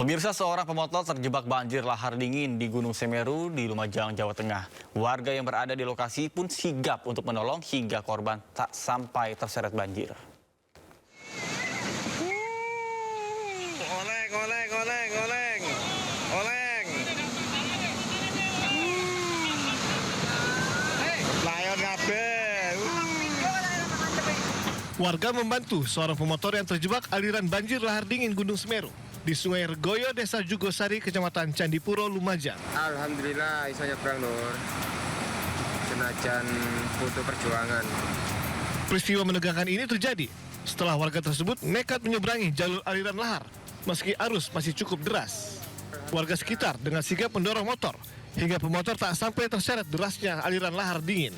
Pemirsa, seorang pemotor terjebak banjir lahar dingin di Gunung Semeru di Lumajang, Jawa Tengah. Warga yang berada di lokasi pun sigap untuk menolong hingga korban tak sampai terseret banjir. Oleng. Layon kabeh. Warga membantu seorang pemotor yang terjebak aliran banjir lahar dingin Gunung Semeru di Sungai Regoyo, Desa Jugosari, Kecamatan Candipuro, Lumajang. Alhamdulillah iso nyebrang Nur. Senajan butuh perjuangan. Peristiwa menegangkan ini terjadi setelah warga tersebut nekat menyeberangi jalur aliran lahar meski arus masih cukup deras. Warga sekitar dengan sigap mendorong motor hingga pemotor tak sampai terseret derasnya aliran lahar dingin.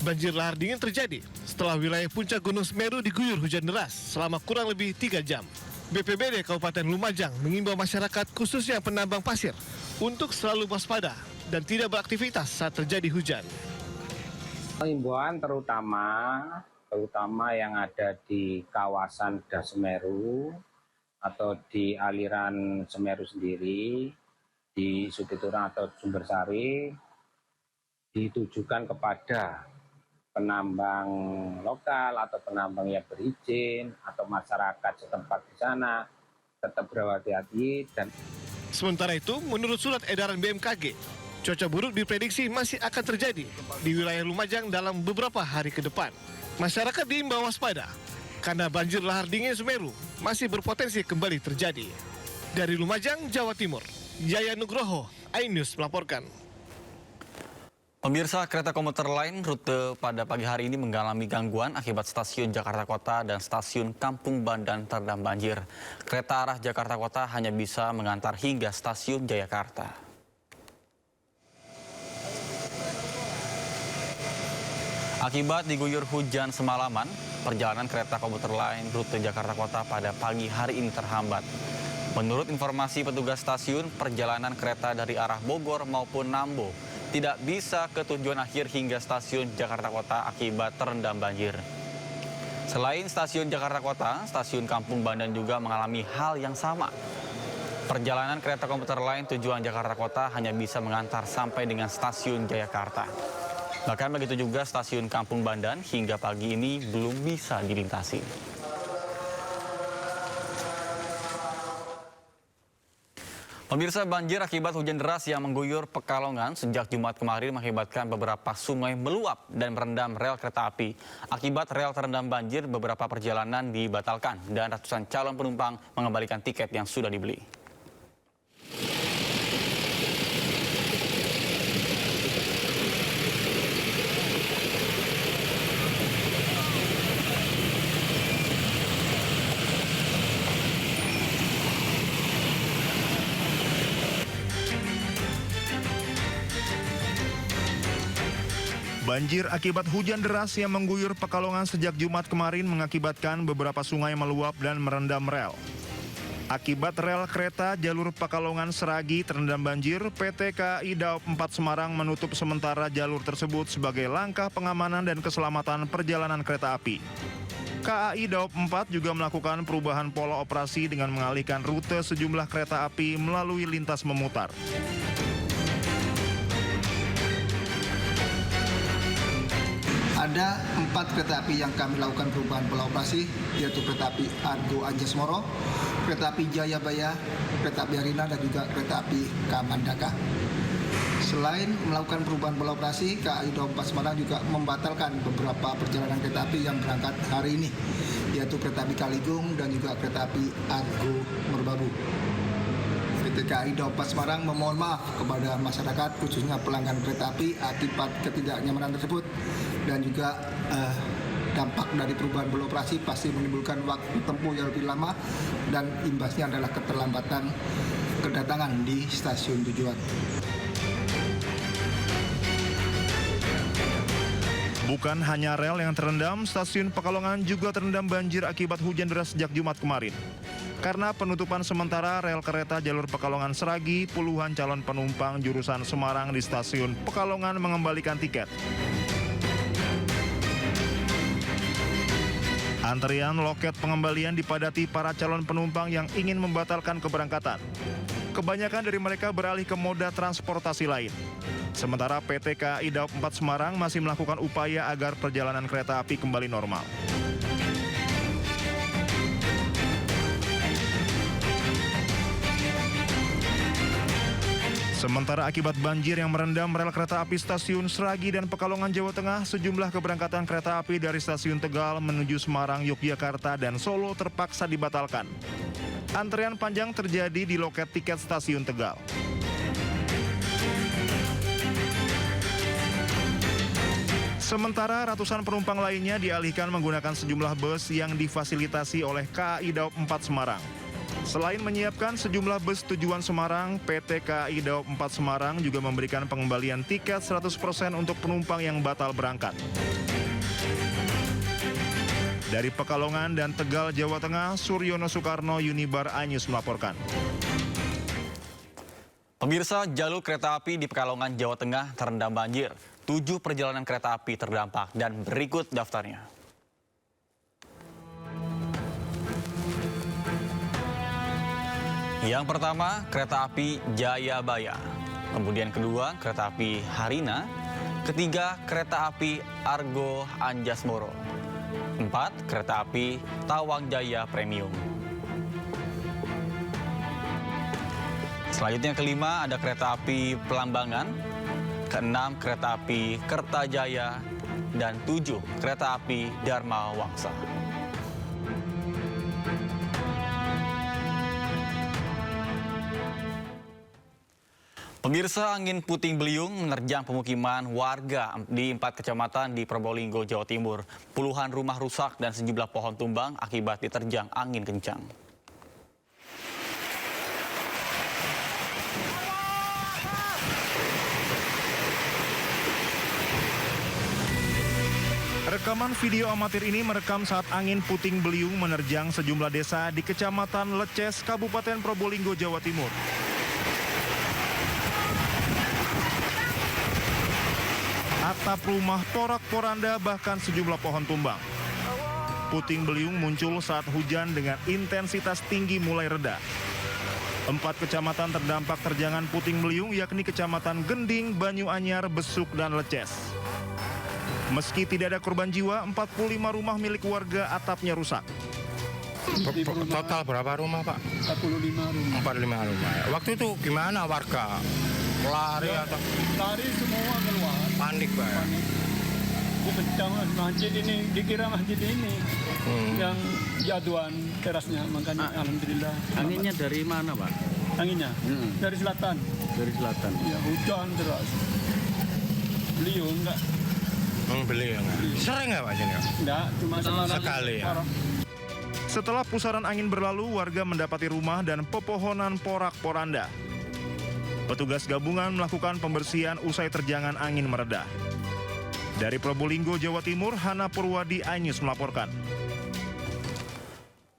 Banjir lahar dingin terjadi setelah wilayah puncak Gunung Semeru diguyur hujan deras selama kurang lebih 3 jam. BPBD Kabupaten Lumajang mengimbau masyarakat khususnya penambang pasir untuk selalu waspada dan tidak beraktivitas saat terjadi hujan. Himbauan terutama yang ada di kawasan Das Semeru atau di aliran Semeru sendiri, di Supiturang atau Sumbersari, ditujukan kepada penambang lokal atau penambang yang berizin atau masyarakat setempat di sana tetap berhati-hati. Dan sementara itu, menurut surat edaran BMKG, cuaca buruk diprediksi masih akan terjadi di wilayah Lumajang dalam beberapa hari ke depan. Masyarakat diimbau waspada karena banjir lahar dingin Semeru masih berpotensi kembali terjadi. Dari Lumajang, Jawa Timur, Yaya Nugroho, iNews melaporkan. Pemirsa, kereta komuter lain rute pada pagi hari ini mengalami gangguan akibat stasiun Jakarta Kota dan stasiun Kampung Bandan terendam banjir. Kereta arah Jakarta Kota hanya bisa mengantar hingga stasiun Jayakarta. Akibat diguyur hujan semalaman, perjalanan kereta komuter lain rute Jakarta Kota pada pagi hari ini terhambat. Menurut informasi petugas stasiun, perjalanan kereta dari arah Bogor maupun Nambo tidak bisa ke tujuan akhir hingga stasiun Jakarta Kota akibat terendam banjir. Selain stasiun Jakarta Kota, stasiun Kampung Bandan juga mengalami hal yang sama. Perjalanan kereta komuter lain tujuan Jakarta Kota hanya bisa mengantar sampai dengan stasiun Jayakarta. Bahkan begitu juga stasiun Kampung Bandan hingga pagi ini belum bisa dilintasi. Pemirsa, banjir akibat hujan deras yang mengguyur Pekalongan sejak Jumat kemarin mengakibatkan beberapa sungai meluap dan merendam rel kereta api. Akibat rel terendam banjir, beberapa perjalanan dibatalkan dan ratusan calon penumpang mengembalikan tiket yang sudah dibeli. Banjir akibat hujan deras yang mengguyur Pekalongan sejak Jumat kemarin mengakibatkan beberapa sungai meluap dan merendam rel. Akibat rel kereta jalur Pekalongan Seragi terendam banjir, PT KAI Daop 4 Semarang menutup sementara jalur tersebut sebagai langkah pengamanan dan keselamatan perjalanan kereta api. KAI Daop 4 juga melakukan perubahan pola operasi dengan mengalihkan rute sejumlah kereta api melalui lintas memutar. Ada 4 kereta api yang kami lakukan perubahan pola operasi, yaitu kereta api Argo Anjasmoro, kereta api Jayabaya, kereta api Arina, dan juga kereta api Kamandaka. Selain melakukan perubahan pola operasi, KAI Daop 4 Semarang juga membatalkan beberapa perjalanan kereta api yang berangkat hari ini, yaitu kereta api Kaligung dan juga kereta api Argo Merbabu. PT KAI Daop 4 Semarang memohon maaf kepada masyarakat, khususnya pelanggan kereta api, akibat ketidaknyamanan tersebut. Dan juga dampak dari perubahan pola operasi pasti menimbulkan waktu tempuh yang lebih lama dan imbasnya adalah keterlambatan kedatangan di stasiun tujuan. Bukan hanya rel yang terendam, stasiun Pekalongan juga terendam banjir akibat hujan deras sejak Jumat kemarin. Karena penutupan sementara rel kereta jalur Pekalongan Seragi, puluhan calon penumpang jurusan Semarang di stasiun Pekalongan mengembalikan tiket. Antrian loket pengembalian dipadati para calon penumpang yang ingin membatalkan keberangkatan. Kebanyakan dari mereka beralih ke moda transportasi lain. Sementara PT KAI Daob 4 Semarang masih melakukan upaya agar perjalanan kereta api kembali normal. Sementara akibat banjir yang merendam rel kereta api stasiun Sragi dan Pekalongan, Jawa Tengah, sejumlah keberangkatan kereta api dari stasiun Tegal menuju Semarang, Yogyakarta, dan Solo terpaksa dibatalkan. Antrean panjang terjadi di loket tiket stasiun Tegal. Sementara ratusan penumpang lainnya dialihkan menggunakan sejumlah bus yang difasilitasi oleh KAI Daob 4 Semarang. Selain menyiapkan sejumlah bus tujuan Semarang, PT KAI Daob 4 Semarang juga memberikan pengembalian tiket 100% untuk penumpang yang batal berangkat. Dari Pekalongan dan Tegal, Jawa Tengah, Suryono Soekarno, Unibar Anyus melaporkan. Pemirsa, jalur kereta api di Pekalongan, Jawa Tengah terendam banjir. 7 perjalanan kereta api terdampak dan berikut daftarnya. Yang pertama, kereta api Jayabaya. Kemudian kedua, kereta api Harina. Ketiga, kereta api Argo Anjasmoro. 4, kereta api Tawang Jaya Premium. Selanjutnya kelima, ada kereta api Pelambangan. Keenam, kereta api Kertajaya. Dan 7, kereta api Dharma Wangsa. Pemirsa, angin puting beliung menerjang pemukiman warga di 4 kecamatan di Probolinggo, Jawa Timur. Puluhan rumah rusak dan sejumlah pohon tumbang akibat diterjang angin kencang. Rekaman video amatir ini merekam saat angin puting beliung menerjang sejumlah desa di Kecamatan Leces, Kabupaten Probolinggo, Jawa Timur. Atap rumah porak-poranda bahkan sejumlah pohon tumbang. Puting beliung muncul saat hujan dengan intensitas tinggi mulai reda. 4 kecamatan terdampak terjangan puting beliung yakni Kecamatan Gending, Banyuanyar, Besuk, dan Leces. Meski tidak ada korban jiwa, 45 rumah milik warga atapnya rusak. Total berapa rumah, Pak? 45 rumah. 45 rumah. Waktu itu gimana warga? Lari atau? Lari semua keluar. Panik, Pak. Panik. Dipecah masjid ini, dikira masjid ini yang jatuhan terasnya, makanya alhamdulillah. Anginnya dari mana, Pak? Anginnya dari selatan. Dari selatan. Ya, hujan deras. Beliau enggak. Beliau enggak. Sering enggak, Pak, sini? Enggak, cuma sekali ya. Setelah pusaran angin berlalu, warga mendapati rumah dan pepohonan porak-poranda. Petugas gabungan melakukan pembersihan usai terjangan angin mereda. Dari Probolinggo, Jawa Timur, Hana Purwadi, iNews melaporkan.